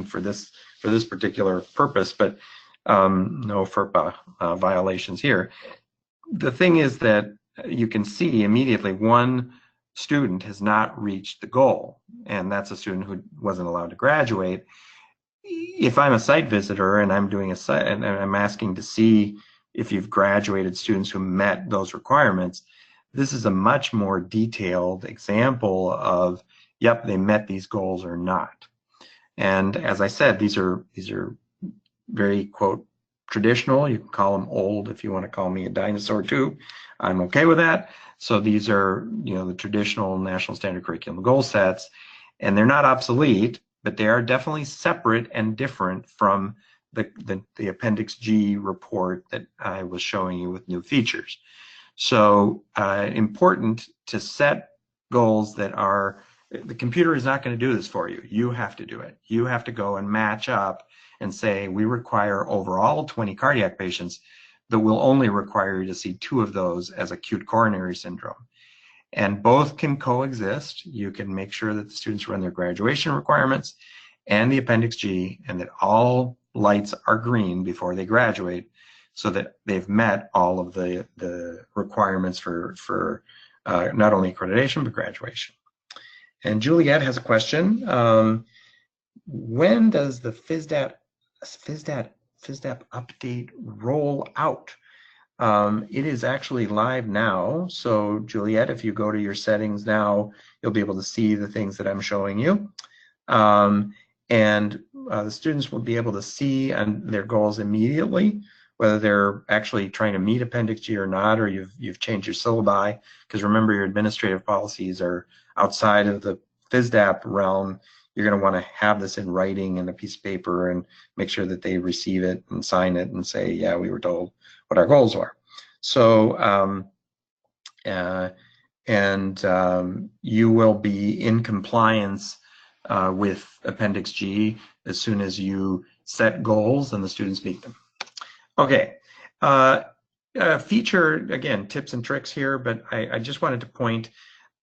for this particular purpose, but no FERPA violations here. The thing is that you can see immediately one student has not reached the goal, and that's a student who wasn't allowed to graduate. If I'm a site visitor and I'm doing a site and I'm asking to see if you've graduated students who met those requirements, this is a much more detailed example of, yep, they met these goals or not. And as I said, these are very, quote, traditional. You can call them old if you want to call me a dinosaur too. I'm okay with that. So these are, the traditional national standard curriculum goal sets, and they're not obsolete, but they are definitely separate and different from the Appendix G report that I was showing you with new features. So important to set goals that are, the computer is not going to do this for you. You have to do it. You have to go and match up and say, we require overall 20 cardiac patients, but we'll only require you to see 2 of those as acute coronary syndrome. And both can coexist. You can make sure that the students run their graduation requirements and the Appendix G, and that all lights are green before they graduate, so that they've met all of the requirements for not only accreditation, but graduation. And Juliet has a question. When does the Fisdap update roll out? It is actually live now. So Juliet, if you go to your settings now, you'll be able to see the things that I'm showing you. The students will be able to see their goals immediately, whether they're actually trying to meet Appendix G or not, or you've changed your syllabi, because remember your administrative policies are outside of the Fisdap realm. You're going to want to have this in writing in a piece of paper and make sure that they receive it and sign it and say, yeah, we were told what our goals were. So, you will be in compliance with Appendix G as soon as you set goals and the students meet them. Okay, feature, again, tips and tricks here, but I just wanted to point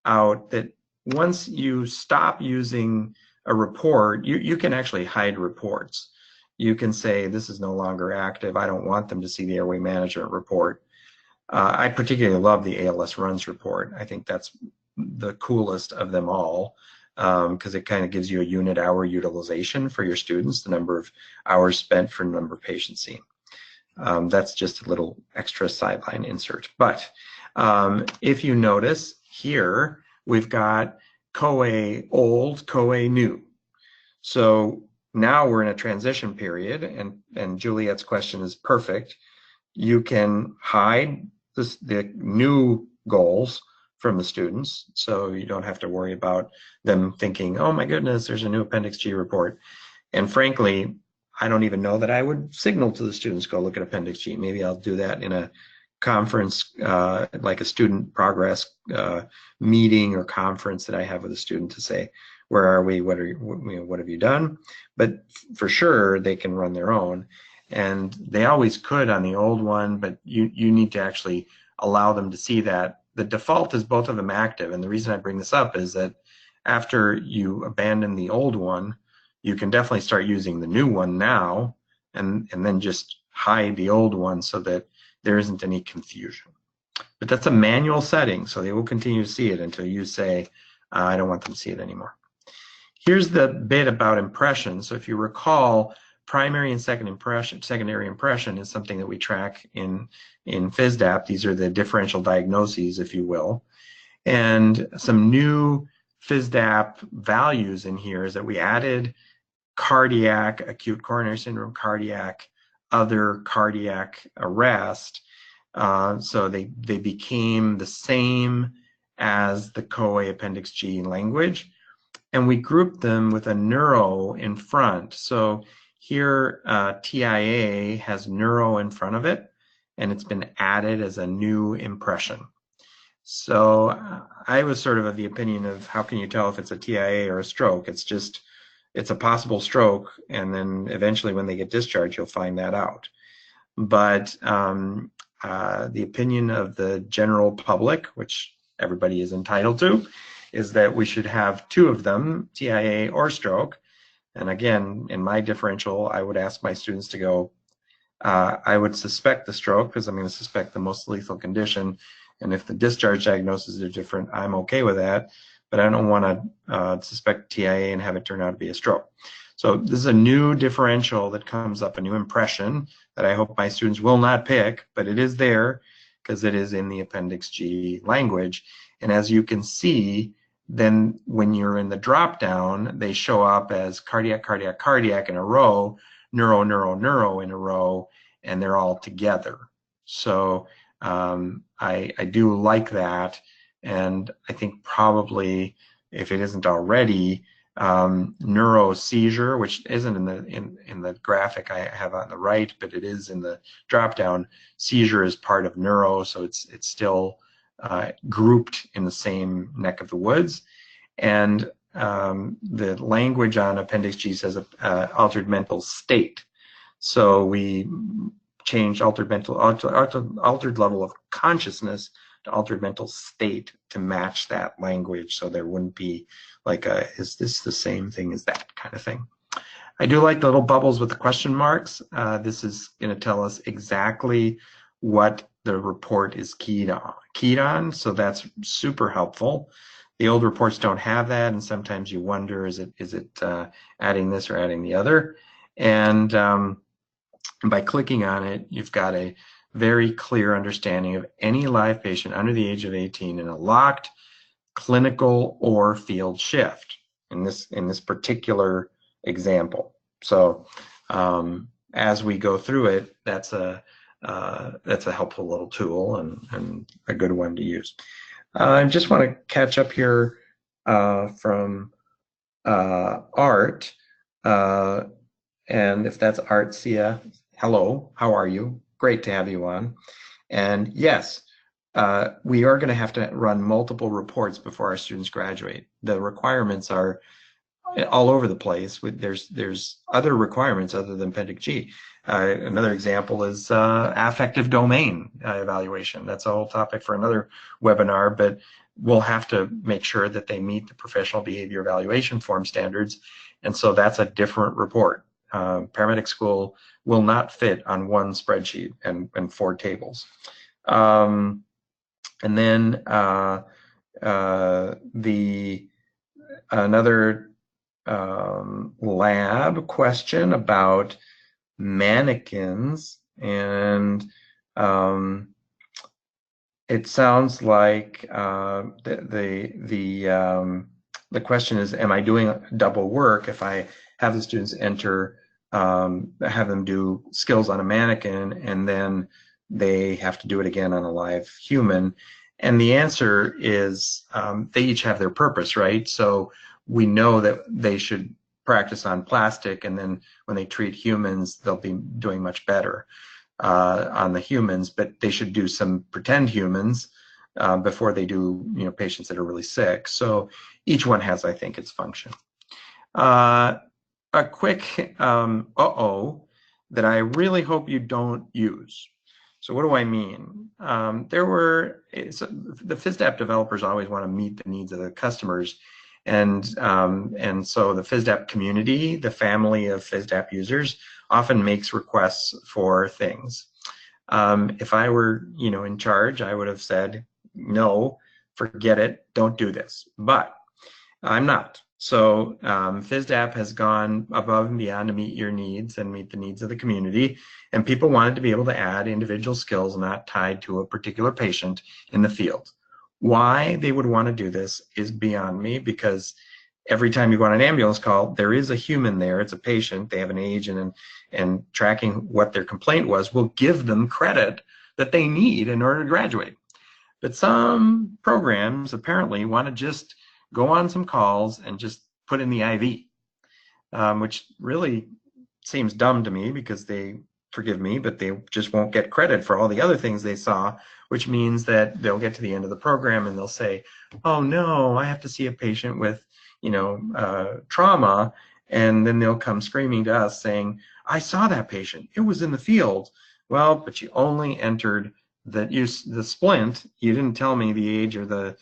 out that once you stop using a report, you can actually hide reports. You can say, this is no longer active. I don't want them to see the airway management report. I particularly love the ALS runs report. I think that's the coolest of them all, because it kind of gives you a unit hour utilization for your students, the number of hours spent for the number of patients seen. That's just a little extra sideline insert. But if you notice here, we've got COA old, COA new. So now we're in a transition period, and Juliet's question is perfect. You can hide the new goals from the students, so you don't have to worry about them thinking, oh my goodness, there's a new Appendix G report. And frankly, I don't even know that I would signal to the students, go look at Appendix G. Maybe I'll do that in a conference, like a student progress meeting or conference that I have with a student to say, where are we, what have you done? But for sure, they can run their own. And they always could on the old one, but you need to actually allow them to see that. The default is both of them active, and the reason I bring this up is that after you abandon the old one, you can definitely start using the new one now, and then just hide the old one so that there isn't any confusion. But that's a manual setting, so they will continue to see it until you say, I don't want them to see it anymore. Here's the bit about impression. So if you recall, primary and secondary impression is something that we track in Fisdap. These are the differential diagnoses, if you will. And some new Fisdap values in here is that we added cardiac, acute coronary syndrome, cardiac, other cardiac arrest. So they became the same as the COA Appendix G language. And we grouped them with a neuro in front. So here, TIA has neuro in front of it, and it's been added as a new impression. So I was sort of the opinion of, how can you tell if it's a TIA or a stroke? It's a possible stroke, and then eventually when they get discharged, you'll find that out. But the opinion of the general public, which everybody is entitled to, is that we should have two of them, TIA or stroke. And again, in my differential, I would ask my students to go, I would suspect the stroke because I'm going to suspect the most lethal condition. And if the discharge diagnoses are different, I'm okay with that. But I don't want to suspect TIA and have it turn out to be a stroke. So this is a new differential that comes up, a new impression that I hope my students will not pick, but it is there because it is in the Appendix G language. And as you can see, then when you're in the drop down, they show up as cardiac, cardiac, cardiac in a row, neuro, neuro, neuro in a row, and they're all together. So I do like that, and I think probably, if it isn't already, neuro seizure, which isn't in the graphic I have on the right, but it is in the drop down. Seizure is part of neuro, so it's still grouped in the same neck of the woods. And the language on Appendix G says altered mental state. So we changed altered level of consciousness to altered mental state to match that language, so there wouldn't be like a, is this the same thing as that kind of thing. I do like the little bubbles with the question marks. This is going to tell us exactly what the report is keyed on. So that's super helpful. The old reports don't have that, and sometimes you wonder, is it adding this or adding the other? And by clicking on it, you've got a very clear understanding of any live patient under the age of 18 in a locked clinical or field shift in this particular example. So as we go through it, that's a helpful little tool and a good one to use. I just want to catch up here from Art, and if that's Art, Sia, hello, how are you? Great to have you on. And yes, we are going to have to run multiple reports before our students graduate. The requirements are all over the place. There's other requirements other than Appendix G. Another example is affective domain evaluation. That's a whole topic for another webinar, but we'll have to make sure that they meet the professional behavior evaluation form standards, and so that's a different report. Paramedic school will not fit on one spreadsheet and 4 tables. And then another lab question about mannequins, and it sounds like the question is, am I doing double work if I have the students enter, have them do skills on a mannequin, and then they have to do it again on a live human? And the answer is they each have their purpose, right? So we know that they should practice on plastic, and then when they treat humans, they'll be doing much better on the humans, but they should do some pretend humans before they do, patients that are really sick. So each one has, I think, its function. A quick uh-oh that I really hope you don't use. So what do I mean? The Fisdap developers always want to meet the needs of the customers, and so the Fisdap community, the family of Fisdap users, often makes requests for things. If I were, in charge, I would have said, no, forget it, don't do this. But I'm not. So Fisdap has gone above and beyond to meet your needs and meet the needs of the community. And people wanted to be able to add individual skills not tied to a particular patient in the field. Why they would want to do this is beyond me, because every time you go on an ambulance call, there is a human there. It's a patient. They have an age, and tracking what their complaint was will give them credit that they need in order to graduate. But some programs apparently want to just go on some calls and just put in the IV, which really seems dumb to me, because they, forgive me, but they just won't get credit for all the other things they saw, which means that they'll get to the end of the program and they'll say, oh no, I have to see a patient with, trauma, and then they'll come screaming to us saying, I saw that patient, it was in the field. Well, but you only entered the splint, you didn't tell me the age or the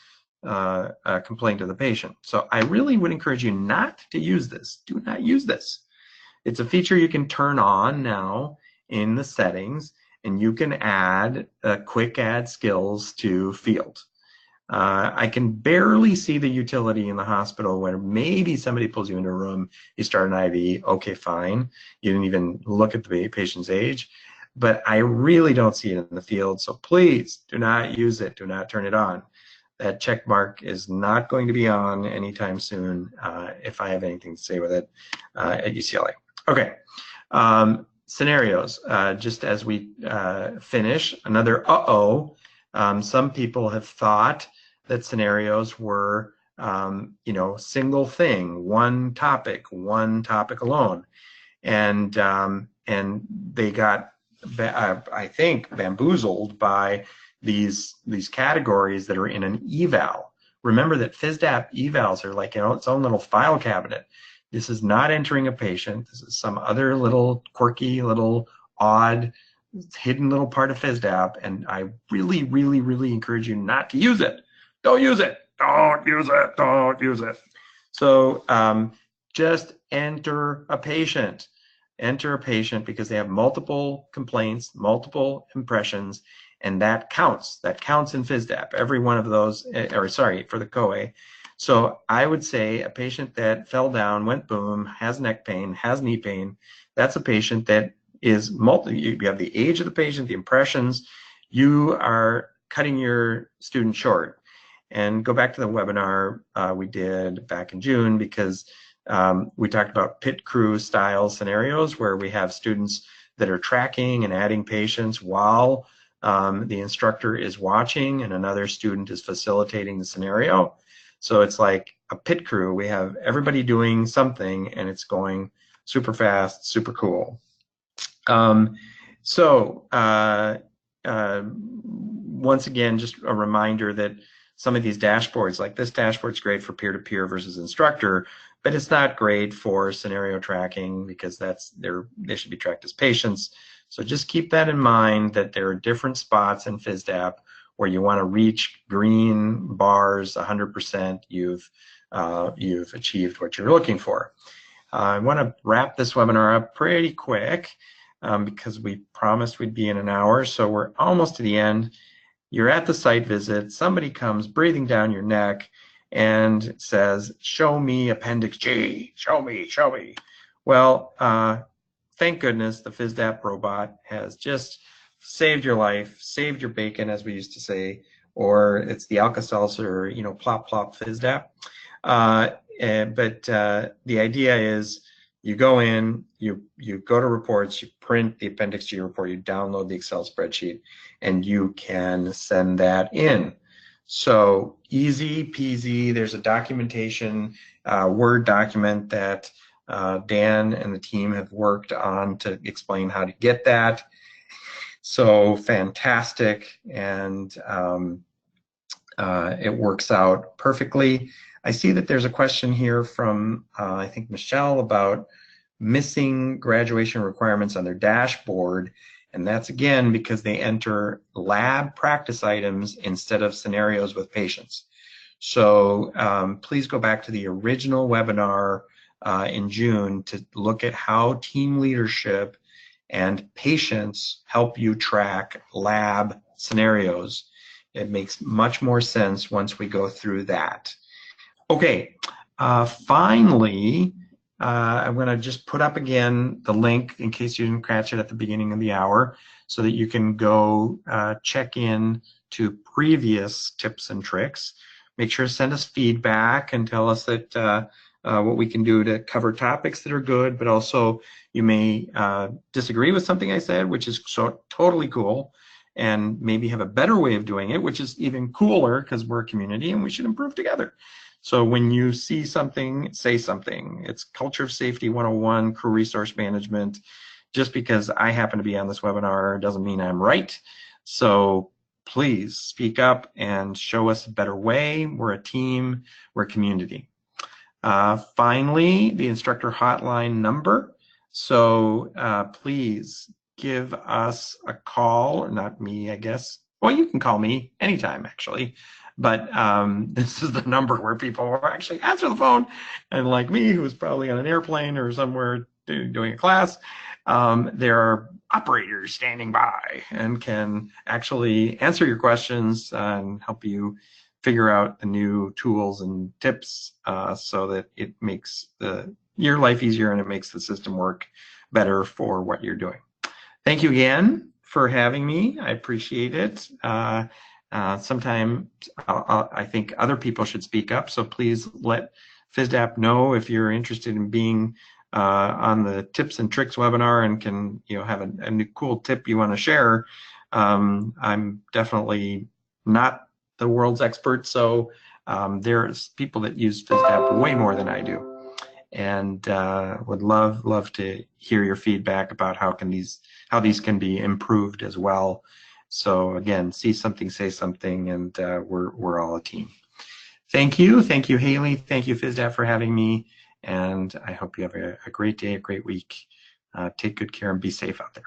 complaint of the patient. So I really would encourage you not to use this. Do not use this. It's a feature you can turn on now in the settings, and you can add quick add skills to field. I can barely see the utility in the hospital where maybe somebody pulls you into a room, you start an IV, okay, fine. You didn't even look at the patient's age, but I really don't see it in the field. So please do not use it. Do not turn it on. That check mark is not going to be on anytime soon if I have anything to say with it at UCLA. Okay, scenarios. Just as we finish, another uh-oh. Some people have thought that scenarios were, single thing, one topic alone, and they got, I think, bamboozled by these categories that are in an eval. Remember that Fisdap evals are like, its own little file cabinet. This is not entering a patient. This is some other little quirky, little odd, hidden little part of Fisdap, and I really, really, really encourage you not to use it. Don't use it. Don't use it. Don't use it. So just enter a patient. enter a patient because they have multiple complaints, multiple impressions, and that counts. That counts in Fisdap, every one of those, or sorry, for the COA. So I would say a patient that fell down, went boom, has neck pain, has knee pain, that's a patient that is you have the age of the patient, the impressions, you are cutting your student short. And go back to the webinar we did back in June, because we talked about pit crew style scenarios where we have students that are tracking and adding patients while the instructor is watching and another student is facilitating the scenario. So it's like a pit crew. We have everybody doing something and it's going super fast, super cool. Once again, just a reminder that some of these dashboards, like this dashboard's great for peer-to-peer versus instructor, but it's not great for scenario tracking because they should be tracked as patients. So just keep that in mind, that there are different spots in Fisdap where you want to reach green bars 100%. You've achieved what you're looking for. I want to wrap this webinar up pretty quick because we promised we'd be in an hour, so we're almost to the end. You're at the site visit, somebody comes breathing down your neck and says, show me Appendix G, show me, show me. Well, thank goodness the Fisdap robot has just saved your life, saved your bacon, as we used to say, or it's the Alka-Seltzer, you know, plop, plop Fisdap. But the idea is you go in, you go to reports, you print the Appendix G report, you download the Excel spreadsheet, and you can send that in. So easy peasy. There's a documentation, Word document that Dan and the team have worked on to explain how to get that. So fantastic, and it works out perfectly. I see that there's a question here from, I think, Michelle, about missing graduation requirements on their dashboard. And that's, again, because they enter lab practice items instead of scenarios with patients. So please go back to the original webinar in June to look at how team leadership and patients help you track lab scenarios. It makes much more sense once we go through that. Okay, finally, I'm going to just put up again the link in case you didn't catch it at the beginning of the hour, so that you can go check in to previous tips and tricks. Make sure to send us feedback and tell us that what we can do to cover topics that are good, but also you may disagree with something I said, which is totally cool, and maybe have a better way of doing it, which is even cooler because we're a community and we should improve together. So when you see something, say something. It's Culture of Safety 101, Crew Resource Management. Just because I happen to be on this webinar doesn't mean I'm right. So please speak up and show us a better way. We're a team, we're a community. Finally, the instructor hotline number. So please give us a call, or not me, I guess. Well, you can call me anytime, actually. But this is the number where people will actually answer the phone. And like me, who's probably on an airplane or somewhere doing a class, there are operators standing by and can actually answer your questions and help you figure out the new tools and tips so that it makes your life easier and it makes the system work better for what you're doing. Thank you again for having me. I appreciate it. Sometimes I think other people should speak up, so please let Fisdap know if you're interested in being on the tips and tricks webinar and can have a new cool tip you want to share. I'm definitely not the world's expert, so there's people that use Fisdap way more than I do, and would love to hear your feedback about how these can be improved as well. So again, see something, say something, and we're all a team. Thank you, Haley. Thank you, Fisdap, for having me, and I hope you have a great day, a great week. Take good care and be safe out there.